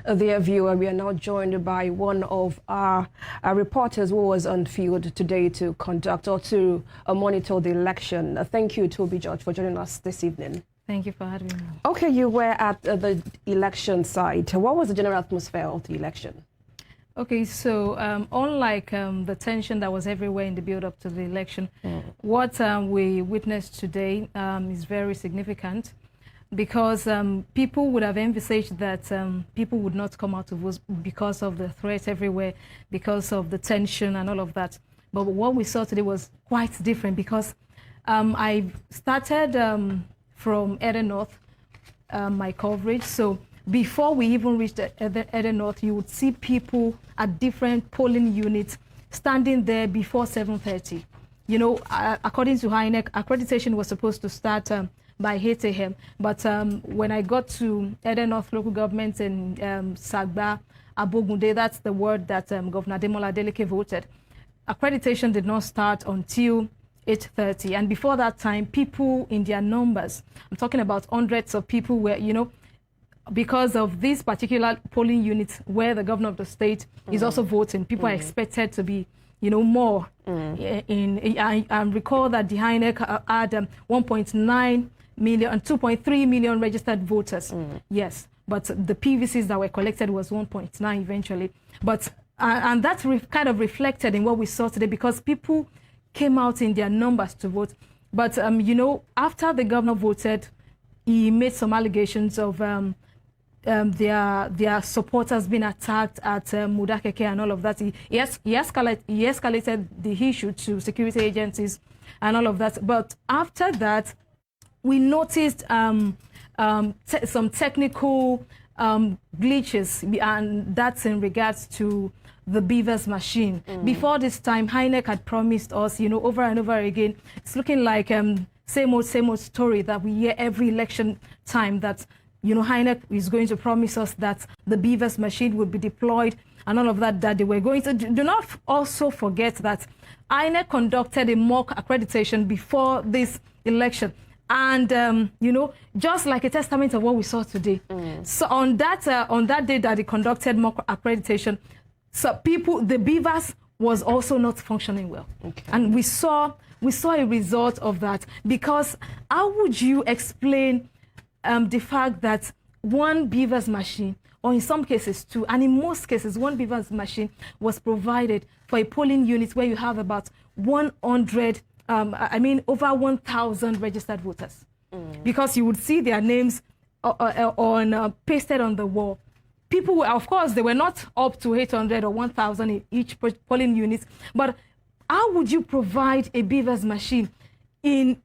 Dear viewer, we are now joined by one of our reporters who was on field today to conduct or to monitor the election. Thank you, Toby George, for joining us this evening. Thank you for having me. Okay, you were at the election site. What was the general atmosphere of the election? Okay, so unlike the tension that was everywhere in the build-up to the election, what we witnessed today is very significant, because people would have envisaged that people would not come out to vote because of the threat everywhere, because of the tension and all of that. But what we saw today was quite different, because I started from Eden North, my coverage. So before we even reached Eden North, you would see people at different polling units standing there before 7:30. You know, according to INEC, accreditation was supposed to start by 8 a.m. But when I got to Eden North local government in Sagba, Abogunde, that's the word that Governor Demola Adeleke voted, accreditation did not start until 8:30. And before that time, people in their numbers, I'm talking about hundreds of people, were, you know, because of this particular polling unit where the governor of the state is also voting, people are expected to be, you know, more. I recall that the INEC had 1.9 million and 2.3 million registered voters. Yes, but the PVCs that were collected was 1.9 eventually. But and that's kind of reflected in what we saw today, because people came out in their numbers to vote. But you know, after the governor voted, he made some allegations of their supporters being attacked at Mudakeke and all of that. He escalated the issue to security agencies and all of that. But after that, we noticed some technical glitches, and that's in regards to the Beavers machine. Before this time, INEC had promised us, you know, over and over again. It's looking like same old story that we hear every election time, that, you know, INEC is going to promise us that the Beavers machine would be deployed and all of that, that they were going to. Do not also forget that INEC conducted a mock accreditation before this election. And, you know, just like a testament of what we saw today. So on that day that they conducted mock accreditation, so the Beavers was also not functioning well. And we saw a result of that, because how would you explain the fact that one Beavers machine, or in some cases two, and in most cases one Beavers machine was provided for a polling unit where you have about 100, over 1,000 registered voters, because you would see their names pasted on the wall. People were, of course, they were not up to 800 or 1,000 in each polling unit, but how would you provide a Beavers machine in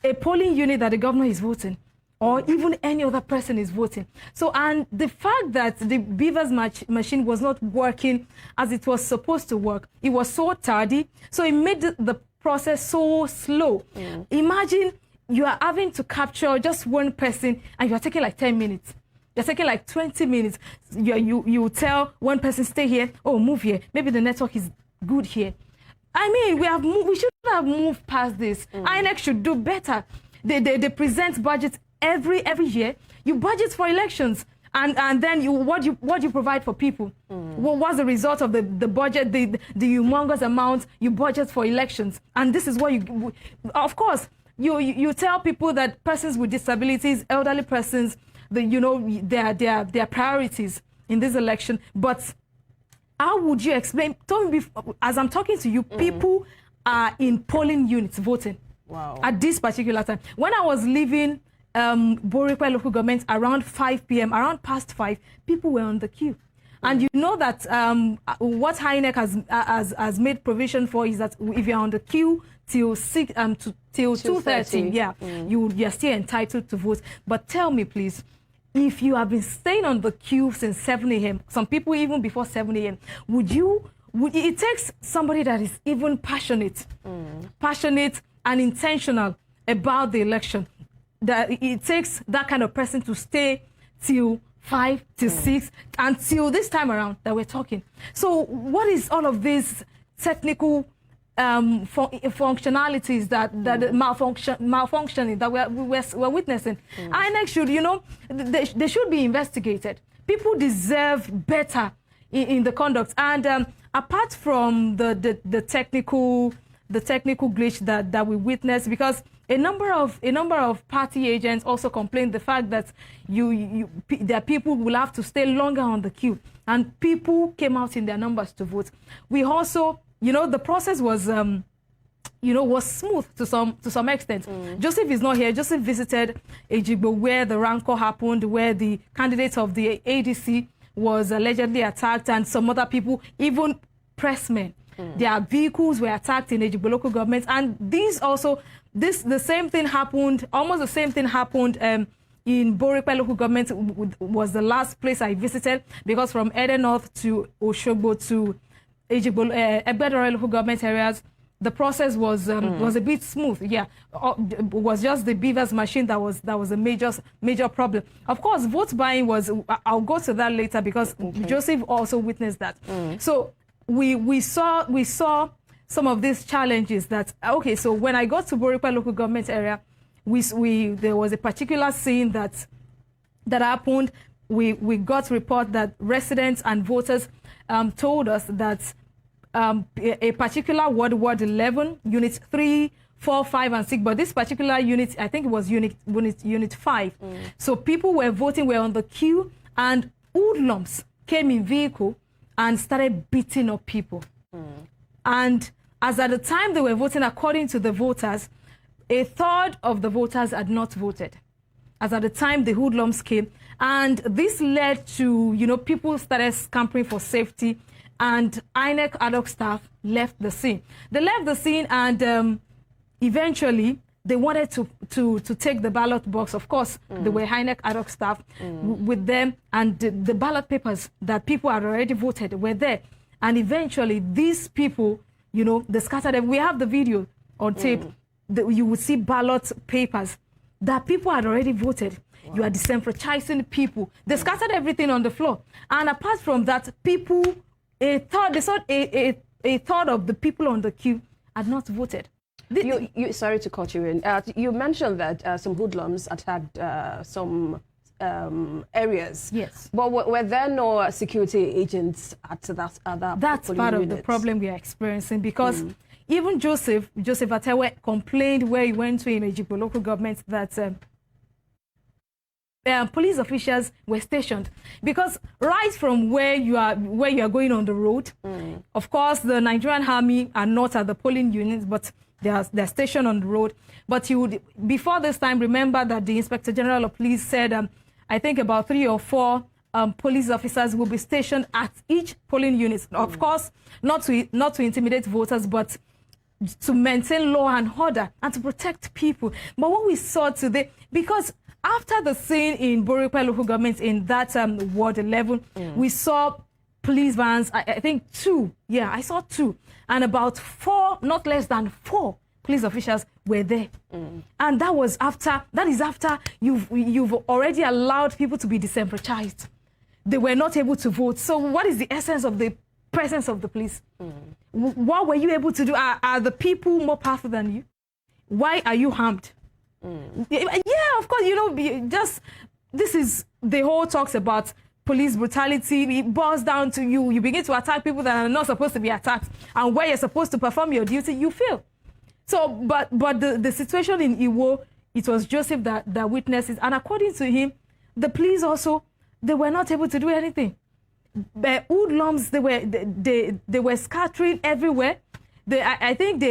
a polling unit that the governor is voting, or even any other person is voting? So, and the fact that the Beavers machine was not working as it was supposed to work, it was so tardy, so it made the process so slow. Imagine you are having to capture just one person, and you are taking like 10 minutes. You're taking like 20 minutes. You tell one person, stay here, oh, move here. Maybe the network is good here. I mean, we should have moved past this. INEC should do better. They present budgets every year. You budget for elections, and then what you provide for people. What was the result of the budget, the humongous amount you budget for elections? And this is what you, of course, you tell people that persons with disabilities, elderly persons, their priorities in this election. But how would you explain? Tell me, as I'm talking to you, people are in polling units voting. Wow. At this particular time. When I was leaving Borikwe local government around 5 p.m., around past 5, people were on the queue. And you know that what INEC has made provision for is that if you're on the queue till 2:30, yeah, you're still entitled to vote. But tell me, please, if you have been staying on the queue since 7 a.m., some people even before 7 a.m., it takes somebody that is even passionate and intentional about the election, that it takes that kind of person to stay till 5 till 6 until this time around that we're talking. So what is all of this technical functionalities that malfunctioning that we're witnessing? INEC should, they should be investigated, people deserve better in the conduct. And apart from the technical glitch that we witnessed, because a number of party agents also complained the fact that their people will have to stay longer on the queue, and people came out in their numbers to vote. We also, the process was was smooth to some extent. Joseph is not here. Joseph visited Ejigbo, where the rancor happened, where the candidate of the ADC was allegedly attacked, and some other people, even pressmen. Their vehicles were attacked in Ejigbo local government, and the same thing happened. Almost the same thing happened in Borikwe local government. Was the last place I visited, because from Ede North to Oshogbo to Ejigbo, Egbedore local government areas, the process was a bit smooth. Yeah, it was just the beavers machine that was a major problem. Of course, vote buying was. I'll go to that later, because Joseph also witnessed that. So we saw some of these challenges. So when I got to Borikwe local government area, there was a particular scene that happened. We got report that residents and voters told us that a particular ward 11, units 3, 4, 5, and 6, but this particular unit, I think it was unit 5. So people were voting, were on the queue, and hoodlums came in vehicle and started beating up people. And as at the time they were voting, according to the voters, a third of the voters had not voted. As at the time the hoodlums came, and this led to, people started scampering for safety, and INEC ad hoc staff left the scene. They left the scene, and eventually they wanted to take the ballot box. Of course, there were INEC ad hoc staff with them, and the ballot papers that people had already voted were there. And eventually, these people, they scattered them. We have the video on tape. You would see ballot papers that people had already voted. Wow. You are disenfranchising people. They scattered everything on the floor. And apart from that, people, a third of the people on the queue had not voted. Sorry to cut you in. You mentioned that some hoodlums attacked some areas. Yes. But were there no security agents at that That's part of the problem we are experiencing, because even Joseph Atewe complained where he went to in Ejigbo local government that police officials were stationed, because right from where you are going on the road, of course the Nigerian army are not at the polling units, but they're stationed on the road. But you would, before this time, remember that the Inspector General of Police said I think about 3 or 4 police officers will be stationed at each polling unit. Of course, not to intimidate voters, but to maintain law and order and to protect people. But what we saw today, because after the scene in Borikwe local government in that ward 11, we saw police vans, I think 2. Yeah, I saw 2. And about 4, not less than 4 police officials were there. And that is after you've already allowed people to be disenfranchised. They were not able to vote. So what is the essence of the presence of the police? What were you able to do? Are the people more powerful than you? Why are you harmed? Yeah, of course, this is the whole talks about police brutality. It boils down to you begin to attack people that are not supposed to be attacked, and where you're supposed to perform your duty, you fail. So, but the situation in Iwo, it was Joseph that witnessed it, and according to him, the police also, they were not able to do anything. The hoodlums, they were scattering everywhere. I think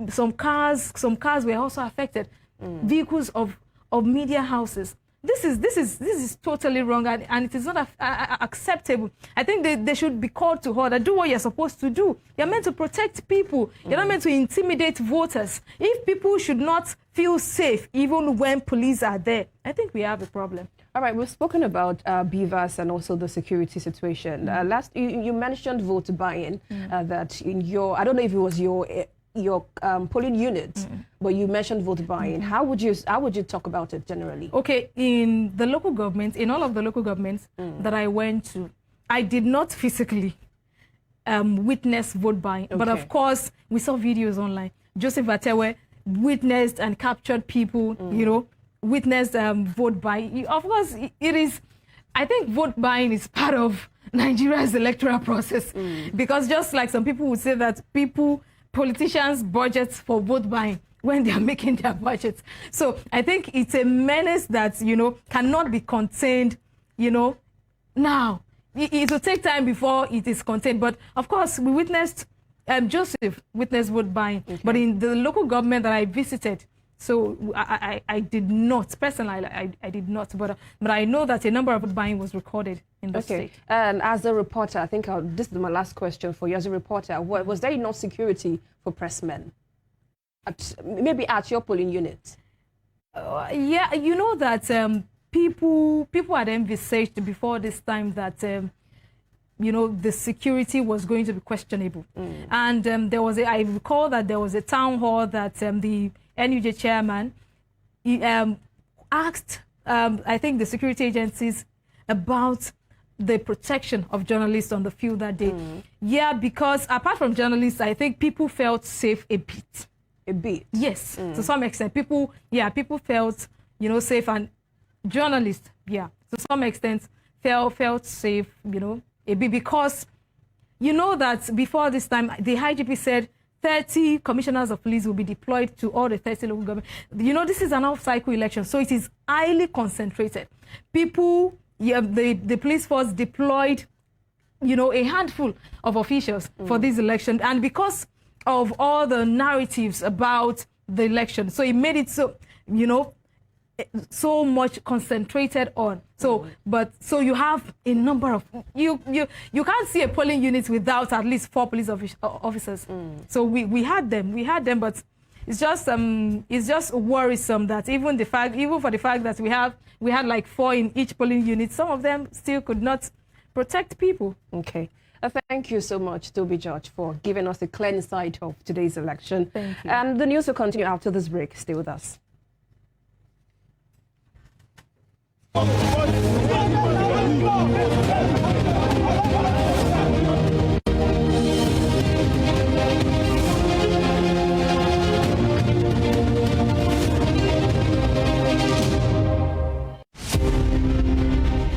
some cars were also affected. Vehicles of media houses. This is totally wrong, and it is not acceptable. I think they should be called to order. Do what you're supposed to do. You're meant to protect people. You're not meant to intimidate voters. If people should not feel safe even when police are there, I think we have a problem. All right, we've spoken about beavers and also the security situation. Last, you mentioned vote buying. That in your, I don't know if it was your polling unit, but you mentioned vote buying. How would you talk about it generally? Okay, in the local government, in all of the local governments that I went to, I did not physically witness vote buying, but of course we saw videos online. Joseph Atewe witnessed and captured people, witnessed vote buying. Of course, it is. I think vote buying is part of Nigeria's electoral process, because just like some people would say that politicians budget for vote buying when they are making their budgets. So I think it's a menace that, cannot be contained, now. It will take time before it is contained. But of course, we witnessed, Joseph witnessed vote buying. Okay. But in the local government that I visited, so I did not, personally, I did not. But I know that a number of vote buying was recorded in the state. And as a reporter, I think this is my last question for you. As a reporter, was there enough security for pressmen? Maybe at your polling unit? Yeah, you know that people had envisaged before this time that the security was going to be questionable. And I recall that there was a town hall that the NUJ chairman asked, I think, the security agencies about the protection of journalists on the field that day. Yeah, because apart from journalists, I think people felt safe a bit. A bit? Yes, to some extent. People felt, safe, and journalists, to some extent, felt safe, a bit, because that before this time, the IGP said 30 commissioners of police will be deployed to all the 30 local governments. This is an off-cycle election, so it is highly concentrated. People, the police force deployed, a handful of officials for this election, and because of all the narratives about the election, so it made it so, so much concentrated on. So, so you have a number of, you can't see a polling unit without at least 4 police officers. So we had them, but it's just worrisome that even for the fact that we had like 4 in each polling unit, some of them still could not protect people. Okay. Thank you so much, Toby George, for giving us a clear insight of today's election. Thank you. And the news will continue after this break. Stay with us.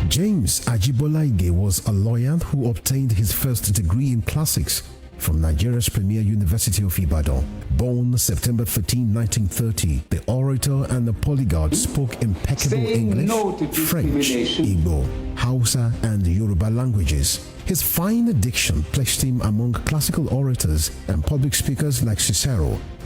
James Ajibolaige was a lawyer who obtained his first degree in classics from Nigeria's premier University of Ibadan. Born September 13, 1930, the orator and the polyglot spoke impeccable English, French, Igbo, Hausa, and Yoruba languages. His fine diction placed him among classical orators and public speakers like Cicero,